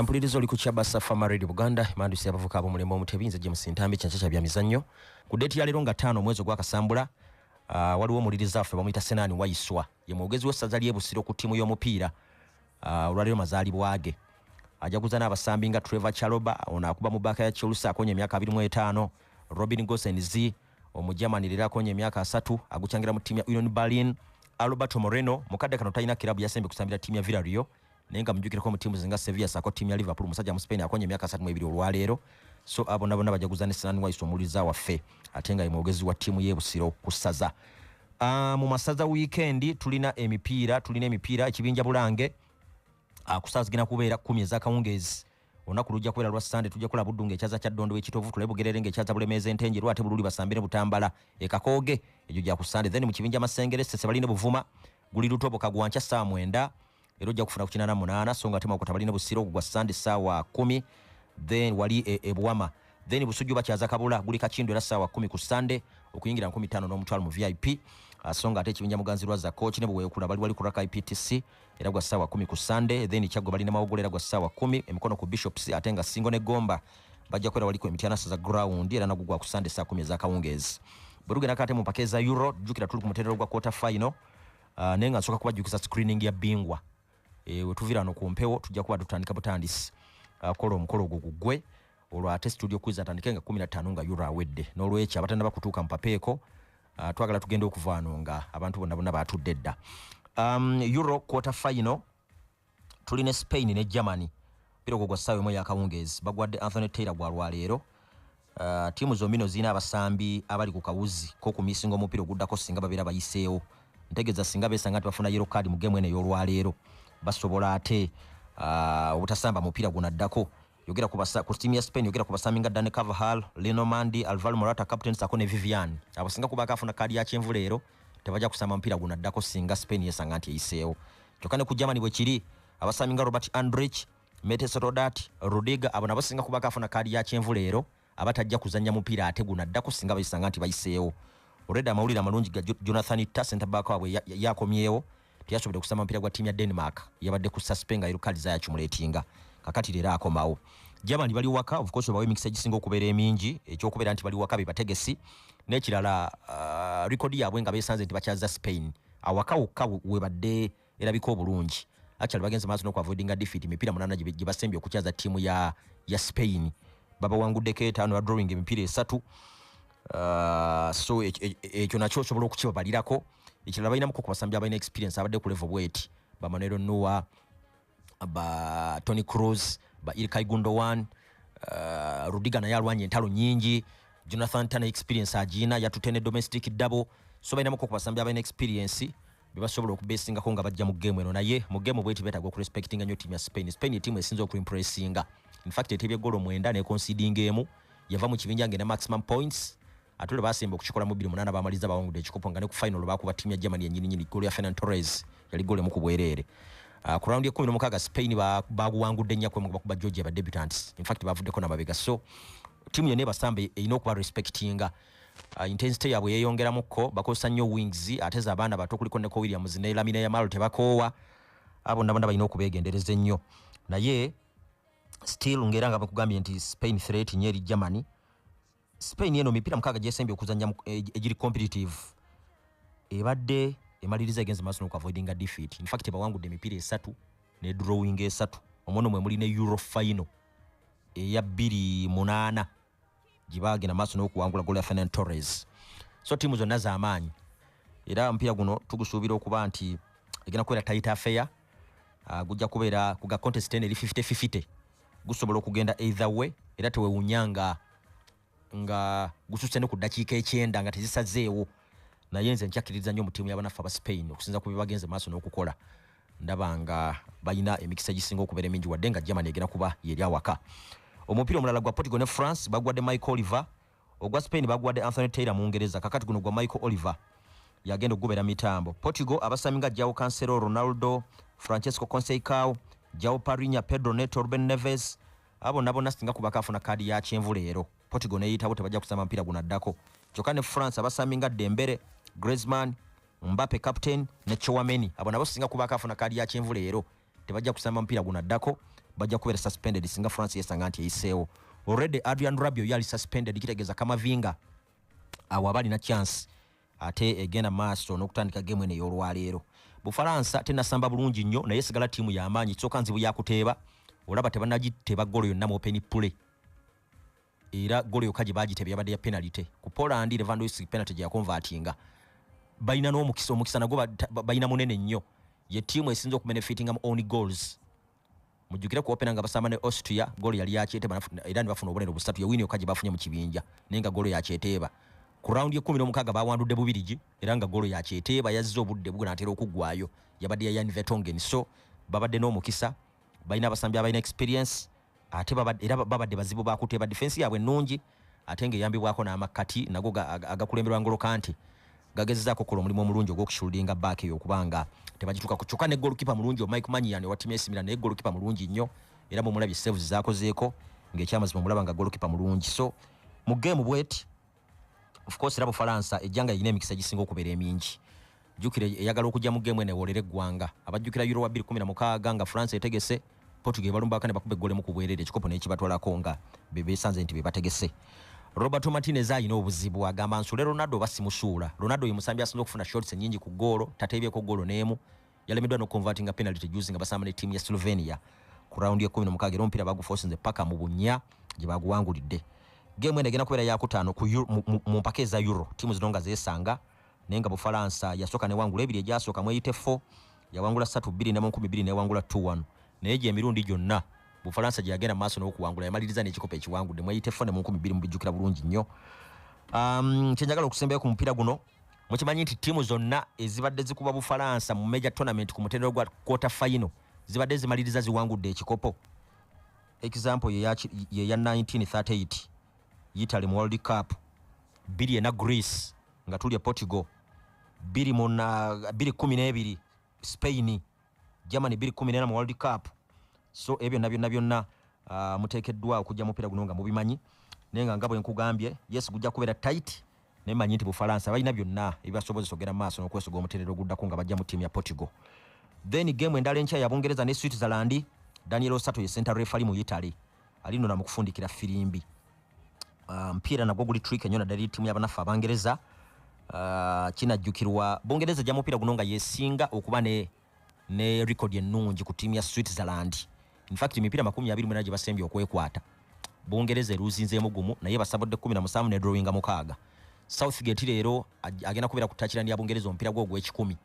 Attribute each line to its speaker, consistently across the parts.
Speaker 1: Mpulirizo oli ku Kyabasa Farmer Radio Buganda mandusi abavuka abo mulemo omutebinze James Ntambi kyanchacha bya mizannyo ku date ya lero nga 5 mwezi gwa Kasambula waliwo muliriza affe bamuyita Senani Waiswa ye mwogezi w'essaza ly'Ebusiro ku timu y'omupiira olwalero mazaali bwage ajaguza n'abasambi nga Trevor Chaloba ono akuba mu baka ya Chelsea akonye emyaka 25 Robin Gosens omujamani lera akonye emyaka 3 aguchangira mu timu ya Union Berlin Alberto Moreno mukadde kano talina kirabu yasembe kusambira timu ya Villarreal nenga mjukira ko mu timu zinga Sevilla sako timu ya Liverpool musajja mu Spain akonye emyaka 3 olwalero so abo nabona bajaguza ne Senani Waiswa muliza waffe atenga imwogezi wa timu y'Ebusiro kusaza mu masaza weekend tulina emipira ekibinja Bulange kusazigina kubeera 10 ez'akawungezi onaku lujja kubeera lwa Sunday tujja kula Budunga ekyaza kya Ddondo w'ekitovu tulebugerere ng'ekyaza Bulemeeza Entenje lwate Bululi Basambire Butambala Ekakooge ejo gya ku Sunday then mu kibinja Masengere Sese baline Buvuma guli Lutobo Kagwancha saa 9 ero jja kufuna ku 88 so nga tema okutabaline Busiro gwa Sunday saa 10 then wali Ebuwama then Busujju bakyaza Kabula guli Kakindo era saa 10 ku Sunday okuyingira 15 n'omutwalo mu VIP asonga ate ekibinja Muganzirwa za coach ne bwekula bali ku Raka IPTC era gwa saa 10 ku Sunday then Kyago bali ne Mawogolera gwa saa 10 emikono ku Bishops atenga Singo ne Gomba bajja kwera wali ku Emityana za ground era nagugwa ku Sunday saa 10 za kawungezi Buruge nakate mu pakeza Euro jukira tuli ku muterero gwa quarter final nenga nsoka kuba jukisa screening ya bingwa wetuvira no kumpewo tujja kuba tutandika butandisi kolo omukolo gugwe olwa ate studio quiz atandikenga 15 nga Euro awedde n'olwecha abatanda bakutuuka mpapeeko twagala tugende okuvaano nga abantu bonna batudde dda Euro quarter final tuline Spain ne Germany biroko gwa sawe mo yakawungezi bagwadde Anthony Taylor gwa lwaleero timu zombino zina abasambi abali ku kawuzi ko ku misingo omupira guddako singa babira bayiseewo ntegeza singa besanga bafuna yellow card mu game ene y'olwaleero basobola ate obutasamba mupira gunaddako yogera ku timu ya Spain yogera ku basambi nga Dani Carvajal, Lino Mandi, Alvaro Morata captain Sakone Vivian abasinga kubaka afuna kadi ya kyenvu leero tebaja kusamba mpira gunaddako singa Spain yesanga nti yiseewo kyokane ku Germany bwe kiri abasambi nga Robert Andrich, Metes Rodat, Rudiger abona basinga kubaka afuna kadi ya kyenvu leero abatajja kuzanya mupira ate gunaddako singa bayisanga nti bayiseewo oreda amawulira amalungi ga Jonathan Tah center back wabwe yakomyewo tiyasobodde kusamba mpira gwa timu ya Denmark yabadde ku suspenga irukaliza ya chumuletinga kakati lera akomawo Germany bali waka of course bawe mix egisinga okubeera emingi ekyokubera nti bali waka bibategesi n'ekirala record yabwe nga besanze nti bakyaza Spain awaka webadde erabika obulungi actually bagenze maaso n'okuavoidinga defeat emipira 8 gibasembye okukyaza timu ya Spain baba wanguddeko 5 ya drawing emipira 3 so ekyo nakyo osobola okukibabalirako ekirala balina muko kubasambya abalina experience abadde ku level bweti ba Manero Noah ba Toni Kroos ba Ilkay Gundogan Rudiger naye alwanye entalo nyingi Jonathan Tah experience agina yatutene domestic double so balina muko kubasambya abalina experience bebasobola okubesinga ko nga bajja mu game eno naye mu game bweti beta go respectinga nyo team ya Spain team esinzo ku impressinga in fact etebye golo 9 ne conceding emu yava mu kibinja ngene maximum points atule basimba okukikola mu 2-8 bamaliza bawangudde ekikopo nga ne ku final bakuba timu ya Germany yennyini golo ya Ferran Torres yali golo mu kubwerere ku round ya 16 Spain baguwangudde nnyakwe mu bakuba Georgia ba debutants in fact bavuddeko nababega so timu yene basamba erina okuba respectinga intensity yabwe yeyongeramuko bakosa nnyo wings ateza abaana bato kuliko ne ko Williams ne Lamine Yamal tebakoowa abo nabona balina okubegendereza ennyo naye still ngeranga bakugambye nti Spain threat nyeri Germany Spain yeno mipira mkaga jesembye okuzanya ejiri competitive ebadde emaliriza against Arsenal ku avoiding defeat in fact bawangudde emipira 3 ne drawing 3 omono mwe muli ne Euro final eya 2-8 gibage na Arsenal okuwangula goal ya Ferran Torres so timu zonna za amaanyi era mpira guno tugusuubira okuba nti egena kwera tight affair gujja kubeera ku ga contest ene 50-50 gusobola okugenda either way era tewewunyanga nga gususe ne ku dakiika 9 nga tezisazeewo naye nze nkyakiriza nnyo mu timu y'abanafu aba Spain okusinza ku bibagenze maaso n'okukola ndaba nga balina emikisa gisinga okubeera emingi wadde nga Germany egenda kuba yeri awaka omupiira omulala gwa Portugal ne France bagwadde Michael Oliver ogwa Spain bagwadde Anthony Taylor mu Ngereza kakati guno gwa Michael Oliver yagenda okugoberera mitambo Portugal abasaminga Joao Cancelo Ronaldo Francesco Conceição Joao Parinha Pedro Neto Ruben Neves abo nabo nasinga kubaka afuna kadi ya kyenvu leero Portugal neyitabo tebajja kusamba mpira gunaddako kyokka ne France abasaminga Dembele Griezmann Mbappe captain ne Chouameni abo nabo singa kubaka afuna kadi ya kyenvu leero tebajja kusamba mpira gunaddako bajja kubeera suspended singa France yesanga nti eyiseewo. Already Adrian Rabiot yali suspended, kitegeeza Kamavinga awo balina chance ate egenda maaso n'okutandika game eno ey'olwaleero. Bufalansa tennasamba bulungi nnyo naye sigala ttiimu y'amaanyi, kyokka nzibu yakuteeba olaba tebannagiteba golo yonna mu open play. Era golo yokka gye baagitebya yabadde ya penalty. Ku Poland Lewandowski penalty gye yakonvatinga. Balina n'omukisa nagwo balina munene nnyo. Ye ttiimu esinza okubenefitinga mu own goals. Mujjukire ku opena nga basamba ne Austria, golo yali yakyeteba era ne bafuna obubonero busatu, yewini yokka gye bafunye mu kibinja naye nga golo yakyeteeba. Ku round ye 16 bawandudde Bubirigi era nga golo yakyeteeba yazze obudde buganaatera okuggwayo, yabadde ya Jan Vertonghen. So babadde n'omukisa, balina abasambi abalina experience ate babadde bazibu bakuteeba. Defense yaabwe nnungi ate ng'eyambibwako n'amakati nago agakulemberwa Ngolo Kante gagezezaako kola omulimu omulungi ogw'okushooldinga back eyo okubanga tebagituuka ku kyokka ne goalkeeper mulungi Mike Maignan wa timu y'Esimira naye goalkeeper mulungi nnyo era mumulabye saves zaakozeeko ng'ekyamazima omulaba nga goalkeeper mulungi. So mu game bweti of course era Bufalansa ejjanga yina emikisa gisinga okubeera emingi. Jjukire eyagala okujja mu game eno ewoolera eggwanga. Abajjukira Euro wa 2016 nga France etegese Portugal balumba bakane bakube gole mu kubwerere ekikopo n'ekibatwalako nga beesanze nti bebategese. Roberto Martinez ayina obuzibu agamba nsule Ronaldo basimusuula. Ronaldo ye musambi asinze okufuna shots nyingi ku goalo, tateebyeko goalo n'emu. Yalemeddwa n'okuconvertinga penalty juzi nga basamba ne ttiimu ya Slovenia ku round ye 16 era omupiira baguforcinze paka mu bunnya gye baguwangulidde. Game eno egenda kubeera yakutaano mu mpaka eza Euro, ttiimu zino nga zeesanga naye nga Bufalansa yasooka newangula ebiri egyasooka mweyite 4 yawangula 3-2 ne mu 20 newangula 2-1 naye gye emirundi gyonna Bufalansa gye yagenda maaso n'okuwangula yamaliriza n'ekikopo ekiwangudde mweyite 4 ne mu 20 mubijjukira bulungi nnyo. Kyenjagala okusembayo ku mupiira guno mukimanyi nti ttiimu zonna ezibadde zikuba Bufalansa mu major tournament ku mutendera gwa quarter final zibadde zimaliriza ziwangudde ekikopo. Example ye ya 1938 Italy mu World Cup, 2 na Greece nga tulya Portugal, 2012 Spain, Germany 2014 mu World Cup. So ebyo byonna muteekeddwa okujja mupiira guno nga mubimanyi naye nga ngabo enkugambye yes gujja kubeera tight naye manyi nti Bufalansa balina byonna ebibasobozesa okugenda maaso n'okwesoga omutendera oguddako nga bajja mu ttiimu ya Portugal. Then game endala enkya ya Bungereza ne Switzerland, Daniel Osato ye center referee mu Italy alinona mu kufundikira firimbi. Mpira nagwo guli trick ennyo naddala ttiimu y'abanafu Abangereza. Kinajjukirwa Bungereza gya mupiira guno nga yesinga okuba ne record ennungi ku ttiimu ya Switzerland. In fact emipiira 24 gye basembye okwekwata. Bungereza eruzinzeemu gumu naye basabodde 17 ne drawinga 6. Southgate leero agenda kubeera ku touchline ya Bungereza omupiira gwo ogw'ekikumi.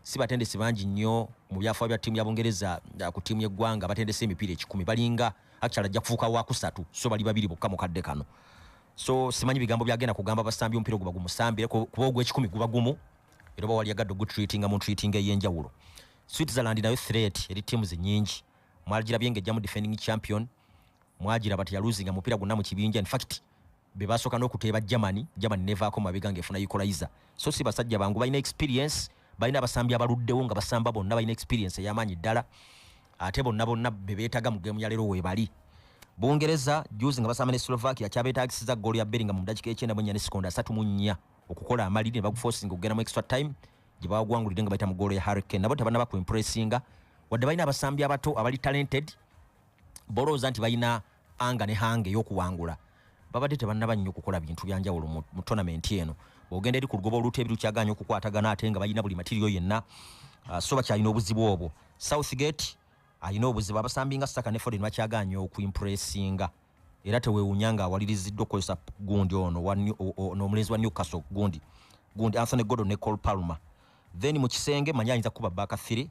Speaker 1: Si batendesi bangi nnyo mu byafaayo bya ttiimu ya Bungereza ku ttiimu y'eggwanga batendese emipiira 10 balinga actually ajja kufuuka wa kusatu so bali babiri bokka mu kadde kano. So simanyi bigambo byagenda kugamba basambi omupiira guba gumusambire kuba ogw'ekikumi guba gumu era oba wali agadde ogutreatinga mu treating ey'enjawulo. Switzerland nayo threat eri ttiimu zinnyingi. Mwagirabye ng'ejja mu defending champion, mwagiraba teyaluzinga mupiira gwonna mu kibinja. In fact be basooka n'okuteeba Germany nevaako mabega ng'efuna equalizer. So si basajja bangu balina experience, balina abasambi abaluddewo nga basamba bonna balina experience ey'amaanyi ddala ate bonna be beetaaga mu geemu ya leero weebali. Bungereza juzi nga basamba ne Slovakia kyabeetaagisiza ggoolo ya Bellingham mu dakiika e94 ne sekonda 34 okukola amaliri ne baguforcing okugenda mu extra time gye bagwangulidde nga bayita mu ggoolo ya Harry Kane. Nabo tebannaba ku impressinga wadde balina abasambi abato abali talented bolowooza nti balina anga ne hange ey'okuwangula. Babadde tebannaba nnyo okukola bintu byanjawulo mu tournament eno. Bw'ogenda eri ku lugoba oluteebiru kyaganya okukwatagana ate nga balina buli material yenna so bakyalina obuzibu obwo. Southgate alina obuzibu, abasambi nga Saka ne Foden bakyaganya okuimpressinga era teweewuunya nga awaliriziddwa okukozesa gundi n'omulenzi wa Newcastle gundi Anthony Gordon ne Cole Palmer. Then mu kisenge manyi ayinza kuba baaka 3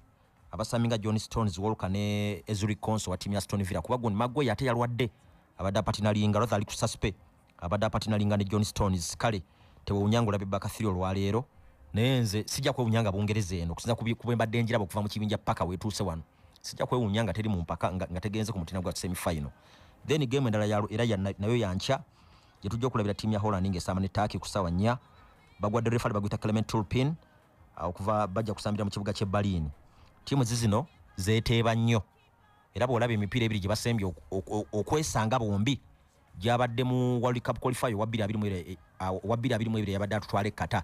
Speaker 1: abasambi nga John Stones, Walker ne Ezri Konsa wa ttiimu ya Aston Villa kuba gundi Maguire ate yalwadde abadde apatinalinga Roth ali ku suspe abadde apatinalinga ne John Stones. Kale teweewuunya nga olabye baaka 3 olwaleero naye nze sijja kwewuunya nga Bungereza eno okusinza kuba embadde njiraba okuva mu kibinja paka weetuuse wano sijja kwewuunya nga teri mu mpaka nga tegenze ku mutina gwa semi final. Then game endala era nayo yankya gye tujja okulabira ttiimu ya Holland ng'esamba ne Turkey ku ssaawa 4 bagwadde referee baguyita Clement Turpin okuva bajja kusambira mu kibuga ky'e Berlin. Ttiimu zino zeeteeba nnyo era bw'olaba emipiira ebiri gye basembye okwesanga bombi gyabadde mu World Cup qualifier wa 2022 yabadde atutwala ekkata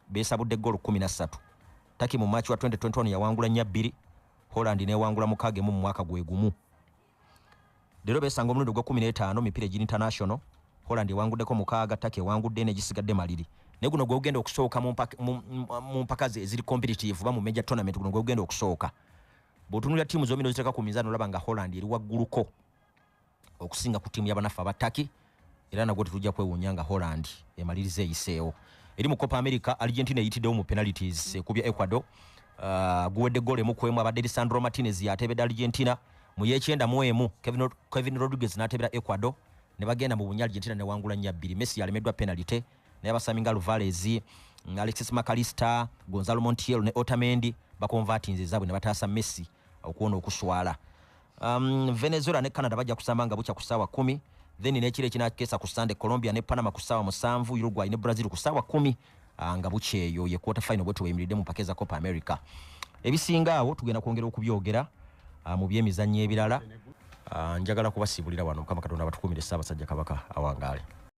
Speaker 1: beesabudde ggoolo 13. Turkey mu match wa 2021 yawangula 4-2, Holland neewangula 6-1 mu mwaka gwe gumu. Lero besanga omulundi gwa 15 mipira egi international. Holland wanguddeko mukaaga, Turkey wangudde ne gisigadde maliri. Ne guno gwe ugenda okusooka mu mpaka eziri competitive ba mu major tournament guno gwe ugenda okusooka. Bw'otunulira ttiimu zombi ziteka ku mizaano olaba nga Holland eri wagguluko okusinga ku ttiimu y'abanafu aba Turkey. Era nagwo tetujja kwewuunya nga Holland emaliriza eyiseewo. Eri mu Copa America, Argentina eyitiddewo mu penalties ekubya Ecuador. Guwedde goal emu ku emu abadde Lisandro Martinez yatebedde Argentina. Mu yekyenda mu emu Kevin Rodriguez n'atebera Ecuador. Ne bagenda mu bunya Argentina ne wangula 2-2. Messi yalemeddwa penalty. Ne abasaminga Alvarez, Alexis McAllister, Gonzalo Montiel ne Otamendi bakonvertinze zabwe ne bataasa Messi okuwona okuswala. Venezuela ne Canada bajja kusamba nga bucha ku ssaawa 10. Then n'ekiro ekinakesa ku Sunday Colombia ne Panama ku ssaawa 7, Uruguay ne Brazil ku ssaawa 10. Nga buche eyo ye quarter final bwetu weyimiridde mu mpaka za Copa America. Ebisinga awo tugenda kwongera okubyogera mu byemizannyo ebirala. Njagala kubasibulira wano Mukama Katonda abatukumire Ssaabasajja Kabaka awangaale.